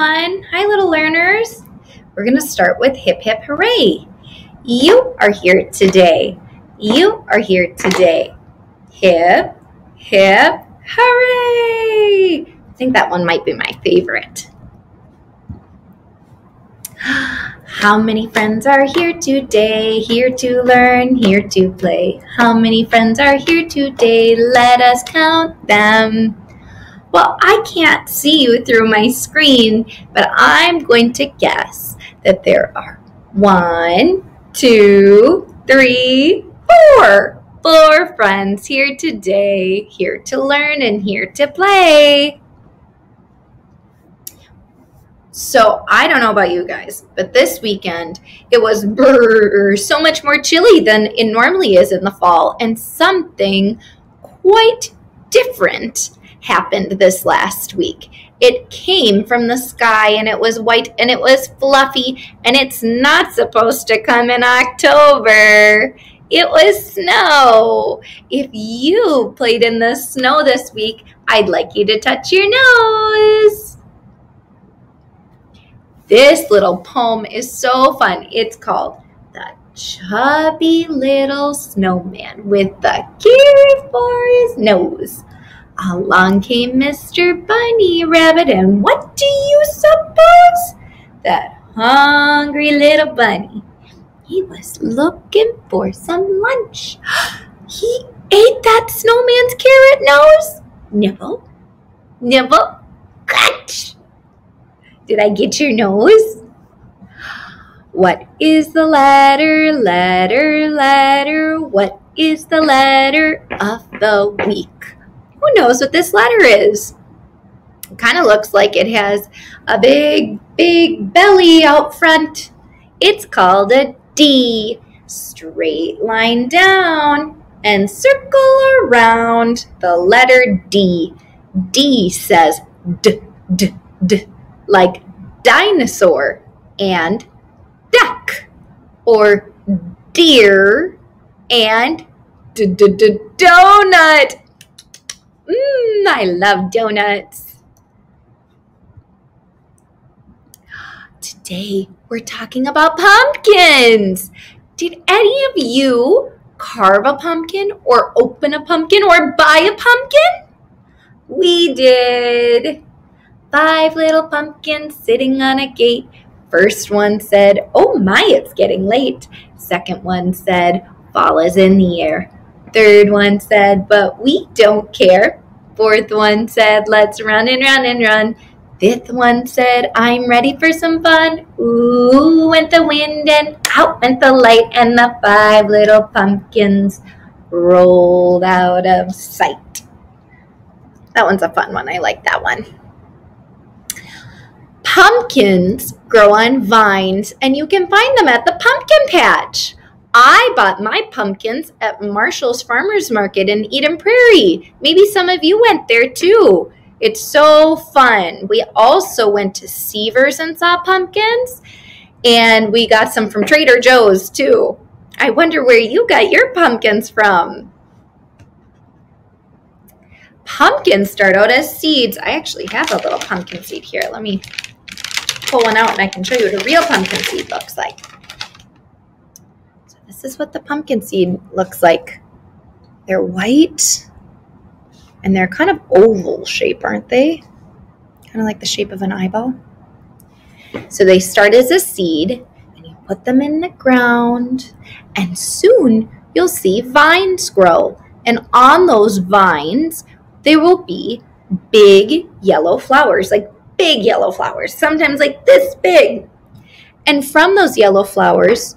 everyone. Hi, little learners. We're going to start with hip, hip, hooray. You are here today. You are here today. Hip, hip, hooray. I think that one might be my favorite. How many friends are here today? Here to learn, here to play. How many friends are here today? Let us count them. Well, I can't see you through my screen, but I'm going to guess that there are 1, 2, 3, 4. 4 friends here today, here to learn and here to play. So I don't know about you guys, but this weekend it was so much more chilly than it normally is in the fall, and something quite different happened this last week. It came from the sky and it was white and it was fluffy, and it's not supposed to come in October. It was snow. If you played in the snow this week, I'd like you to touch your nose. This little poem is so fun. It's called The Chubby Little Snowman with the carrot for his nose. Along came Mr. Bunny Rabbit, and what do you suppose? That hungry little bunny, he was looking for some lunch. He ate that snowman's carrot nose. Nibble, nibble, crunch. Did I get your nose? What is the letter, letter, letter? What is the letter of the week? Who knows what this letter is? It kind of looks like it has a big, big belly out front. It's called a D. Straight line down and circle around the letter D. D says D, D, D, like dinosaur and duck, or deer and donut. I love donuts. Today, we're talking about pumpkins. Did any of you carve a pumpkin or open a pumpkin or buy a pumpkin? We did. 5 little pumpkins sitting on a gate. First one said, "Oh my, it's getting late." Second one said, "Fall is in the air." Third one said, "But we don't care." Fourth one said, "Let's run and run and run." Fifth one said, "I'm ready for some fun." Ooh, went the wind and out went the light, and the 5 little pumpkins rolled out of sight. That one's a fun one. I like that one. Pumpkins grow on vines, and you can find them at the pumpkin patch. I bought my pumpkins at Marshall's Farmers Market in Eden Prairie. Maybe some of you went there too. It's so fun. We also went to Seavers and saw pumpkins, and we got some from Trader Joe's too. I wonder where you got your pumpkins from. Pumpkins start out as seeds. I actually have a little pumpkin seed here. Let me pull one out and I can show you what a real pumpkin seed looks like. So this is what the pumpkin seed looks like. They're white and they're kind of oval shape, aren't they? Kind of like the shape of an eyeball. So they start as a seed, and you put them in the ground, and soon you'll see vines grow. And on those vines, there will be big yellow flowers, like big yellow flowers, sometimes like this big. And from those yellow flowers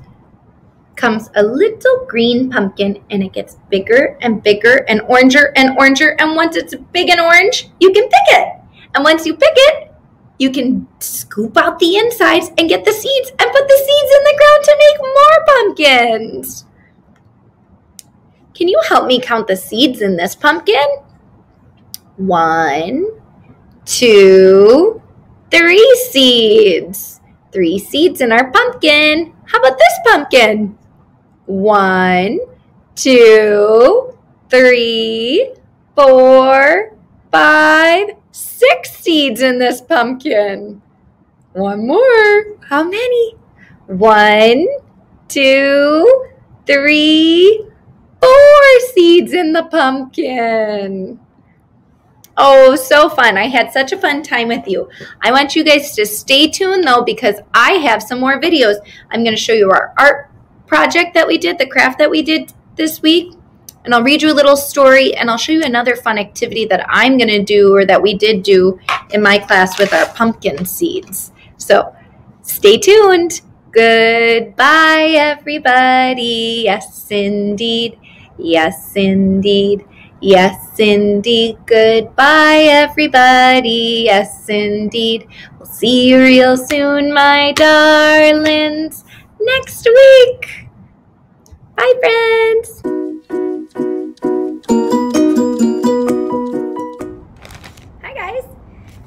comes a little green pumpkin, and it gets bigger and bigger and oranger and oranger. And once it's big and orange, you can pick it. And once you pick it, you can scoop out the insides and get the seeds and put the seeds in the ground to make more pumpkins. Can you help me count the seeds in this pumpkin? 1, 2, 3 seeds. 3 seeds in our pumpkin. How about this pumpkin? 1, 2, 3, 4, 5, 6 seeds in this pumpkin. One more. How many? 1, 2, 3, 4 seeds in the pumpkin. Oh, so fun. I had such a fun time with you. I want you guys to stay tuned though, because I have some more videos. I'm going to show you our art project that we did, the craft that we did this week. And I'll read you a little story, and I'll show you another fun activity that I'm going to do, or that we did do in my class with our pumpkin seeds. So stay tuned. Goodbye, everybody. Yes, indeed. Yes, indeed. Yes, indeed. Goodbye, everybody. Yes, indeed. We'll see you real soon, my darlings, next week. Bye, friends. Hi, guys.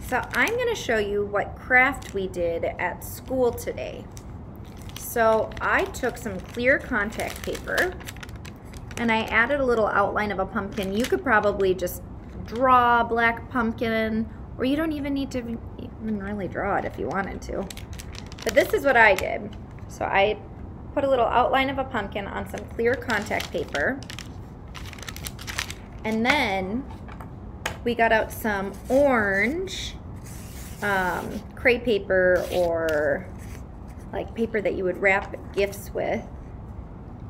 So I'm going to show you what craft we did at school today. So I took some clear contact paper and I added a little outline of a pumpkin. You could probably just draw a black pumpkin, or you don't even need to even really draw it if you wanted to. But this is what I did. So I put a little outline of a pumpkin on some clear contact paper. And then we got out some orange crepe paper, or like paper that you would wrap gifts with.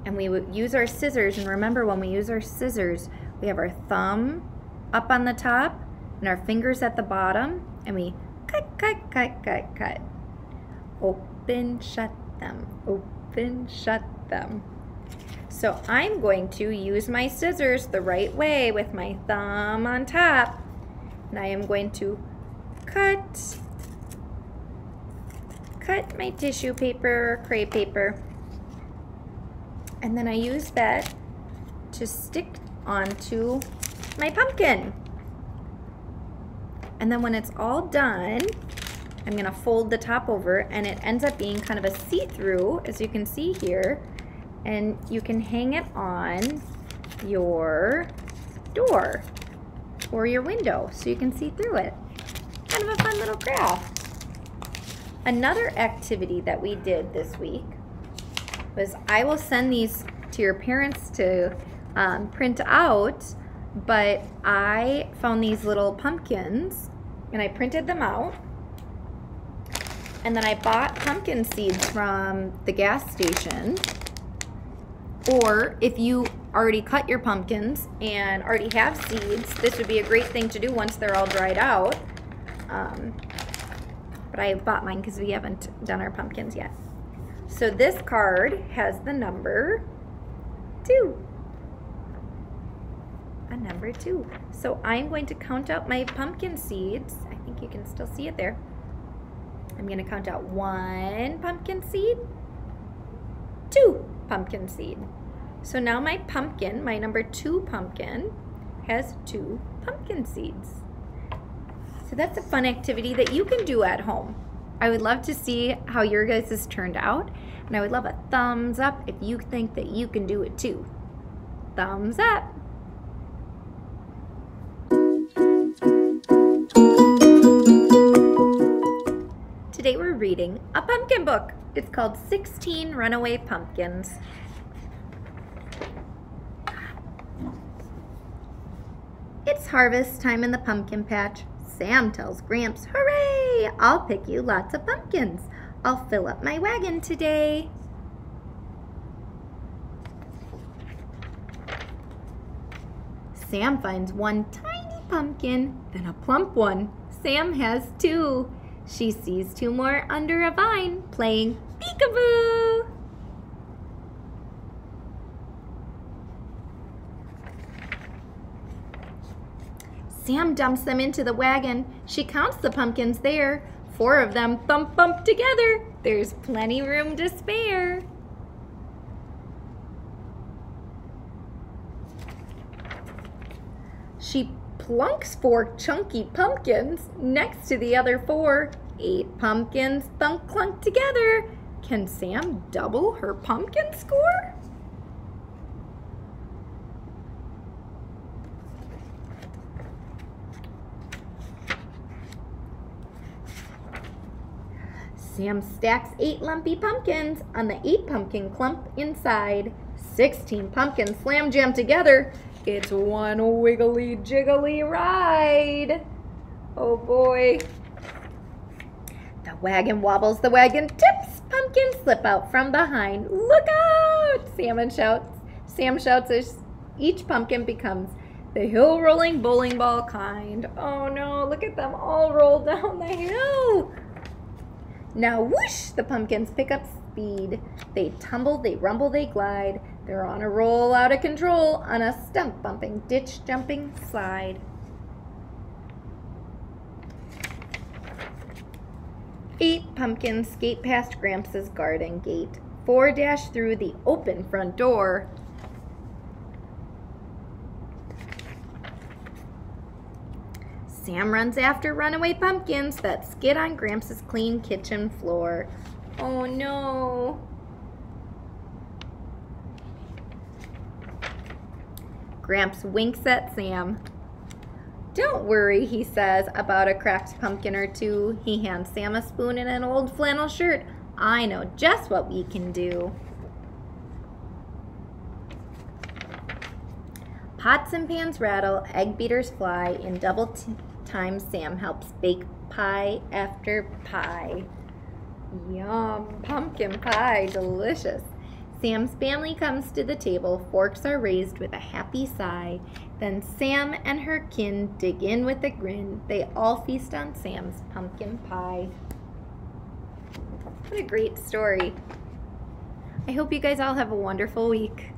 And we would use our scissors, and remember, when we use our scissors, we have our thumb up on the top and our fingers at the bottom, and we cut, cut, cut, cut, cut. Open, shut them, open, shut them. So I'm going to use my scissors the right way with my thumb on top, and I am going to cut my tissue paper, crepe paper, and then I use that to stick onto my pumpkin. And then when it's all done, I'm gonna fold the top over, and it ends up being kind of a see-through, as you can see here, and you can hang it on your door or your window so you can see through it. Kind of a fun little craft. Another activity that we did this week was, I will send these to your parents to print out, but I found these little pumpkins and I printed them out, and then I bought pumpkin seeds from the gas station. Or if you already cut your pumpkins and already have seeds, this would be a great thing to do once they're all dried out. But I bought mine because we haven't done our pumpkins yet. So this card has the number 2. A number 2. So I'm going to count out my pumpkin seeds. I think you can still see it there. I'm going to count out 1 pumpkin seed, 2 pumpkin seed. So now my pumpkin, my number 2 pumpkin, has 2 pumpkin seeds. So that's a fun activity that you can do at home. I would love to see how your guys' turned out, and I would love a thumbs up if you think that you can do it too. Thumbs up. Today we're reading a pumpkin book. It's called 16 Runaway Pumpkins. It's harvest time in the pumpkin patch. Sam tells Gramps, "Hooray! I'll pick you lots of pumpkins. I'll fill up my wagon today." Sam finds one tiny pumpkin, then a plump one. Sam has 2. She sees 2 more under a vine, playing peekaboo. Sam dumps them into the wagon. She counts the pumpkins there. 4 of them thump bump together. There's plenty room to spare. She plunks 4 chunky pumpkins next to the other 4. 8 pumpkins thunk clunk together. Can Sam double her pumpkin score? Sam stacks 8 lumpy pumpkins on the 8 pumpkin clump inside. 16 pumpkins slam jam together. It's one wiggly jiggly ride. Oh boy. The wagon wobbles, the wagon tips. Pumpkins slip out from behind. Look out! Sam shouts as each pumpkin becomes the hill-rolling bowling ball kind. Oh no, look at them all roll down the hill. Now whoosh, the pumpkins pick up speed. They tumble, they rumble, they glide. They're on a roll out of control on a stump-bumping, ditch-jumping slide. 8 pumpkins skate past Gramps' garden gate. 4 dash through the open front door. Sam runs after runaway pumpkins that skid on Gramps' clean kitchen floor. Oh no! Gramps winks at Sam. Don't worry, he says, about a cracked pumpkin or two. He hands Sam a spoon and an old flannel shirt. I know just what we can do. Pots and pans rattle, egg beaters fly. In double time, Sam helps bake pie after pie. Yum, pumpkin pie, delicious. Sam's family comes to the table, forks are raised with a happy sigh. Then Sam and her kin dig in with a grin. They all feast on Sam's pumpkin pie. What a great story. I hope you guys all have a wonderful week.